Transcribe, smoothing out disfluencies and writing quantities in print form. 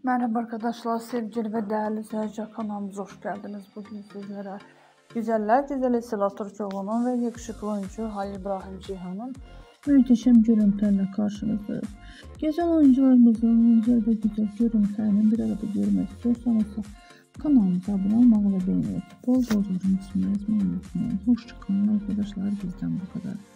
Merhaba arkadaşlar, sevgili ve değerli izleyiciler, kanalımıza hoş geldiniz. Bugün sizlere Güzeller Güzeli Sıla Türkoğlu'nun ve yakışıklı oyuncu Halil İbrahim Ceyhan'ın muhteşem görüntülerle karşınızdayız. Güzel oyuncularımızın güzel ve güzel görüntülerini bir arada görmek istiyorsanız kanalımıza abone olmayı ve beğenmeyi, bol bol yorum yazmayı unutmayın. Hoşçakalın arkadaşlar, bizden bu kadar.